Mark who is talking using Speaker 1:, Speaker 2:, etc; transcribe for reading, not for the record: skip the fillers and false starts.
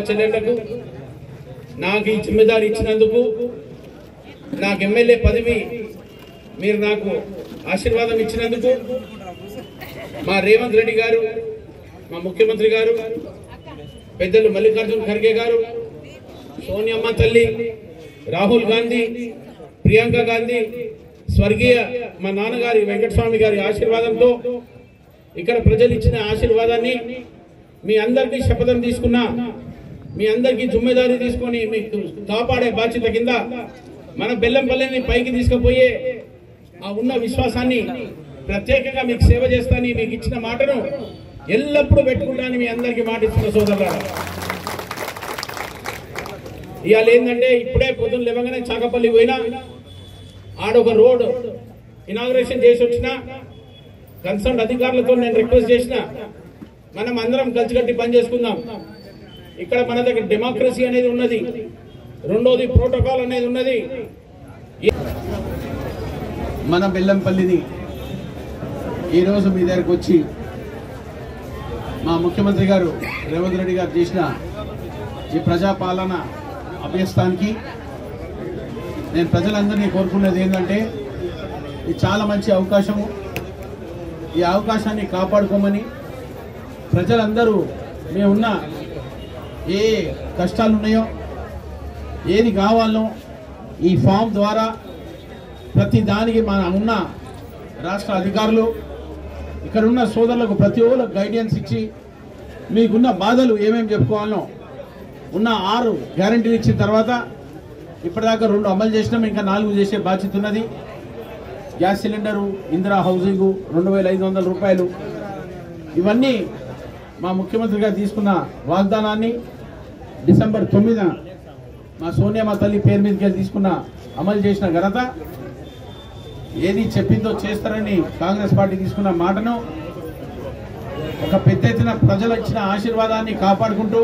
Speaker 1: చెల్లెళ్లకు నాకు ఈ జిమ్మేదారి ఇచ్చినందుకు నాకు ఎమ్మెల్యే పదవి మీరు నాకు ఆశీర్వాదం ఇచ్చినందుకు మా రేవంత్ రెడ్డి గారు, మా ముఖ్యమంత్రి గారు, పెద్దలు మల్లికార్జున ఖర్గే గారు, సోనియమ్మ తల్లి, రాహుల్ గాంధీ, ప్రియాంక గాంధీ, స్వర్గీయ మా నాన్నగారి వెంకటస్వామి గారి ఆశీర్వాదంతో ఇక్కడ ప్రజలు ఇచ్చిన ఆశీర్వాదాన్ని మీ అందరికీ శపథం తీసుకున్నా, మీ అందరికీ జిమ్మేదారీ తీసుకొని మీకు కాపాడే బాధ్యత కింద మన బెల్లంపల్లిని పైకి తీసుకుపోయే ఆ ఉన్న విశ్వాసాన్ని ప్రత్యేకంగా మీకు సేవ చేస్తానని మీకు ఇచ్చిన మాటను ఎల్లప్పుడూ పెట్టుకుంటానని మీ అందరికీ మాట ఇస్తున్న సోదరులారా. ఇవాళ ఏంటంటే ఇప్పుడే పొద్దున్న లేవగానే చాకపల్లి పోయినా ఆడొక రోడ్ ఇనాగ్రేషన్ చేసి వచ్చిన కన్సర్న్ అధికారులతో నేను రిక్వెస్ట్ చేసిన మనం అందరం కలిసికట్టి పని చేసుకుందాం. ఇక్కడ మన దగ్గర డెమోక్రసీ అనేది ఉన్నది, రెండోది ప్రోటోకాల్ అనేది ఉన్నది. మన బెల్లంపల్లిని ఈరోజు మీ దగ్గరకు వచ్చి మా ముఖ్యమంత్రి గారు రేవంత్ రెడ్డి గారు చేసిన ఈ ప్రజాపాలన అభ్యస్తానికి నేను ప్రజలందరినీ కోరుకునేది ఏంటంటే ఇది చాలా మంచి అవకాశము. ఈ అవకాశాన్ని కాపాడుకోమని ప్రజలందరూ మేమున్న ఏ కష్టాలు ఉన్నాయో ఏది కావాలో ఈ ఫామ్ ద్వారా ప్రతి దానికి మన ఉన్న రాష్ట్ర అధికారులు ఇక్కడ ఉన్న సోదరులకు ప్రతి ఒక్కరికి గైడెన్స్ ఇచ్చి మీకున్న బాధలు ఏమేమి చెప్పుకోవాలో ఉన్న 6 గ్యారంటీలు ఇచ్చిన తర్వాత ఇప్పటిదాకా 2 అమలు చేసినాం, ఇంకా 4 చేసే బాధ్యత ఉన్నది. గ్యాస్ సిలిండరు, ఇందిరా హౌసింగు 2500 రూపాయలు, ఇవన్నీ మా ముఖ్యమంత్రి గారు తీసుకున్న వాగ్దానాన్ని డిసెంబర్ 9న మా సోనియమ్మ తల్లి పేరు మీదకి వెళ్ళి తీసుకున్న అమలు చేసిన ఘనత. ఏది చెప్పిందో చేస్తారని కాంగ్రెస్ పార్టీ తీసుకున్న మాటను ఒక పెద్ద ఎత్తున ప్రజలు ఇచ్చిన ఆశీర్వాదాన్ని కాపాడుకుంటూ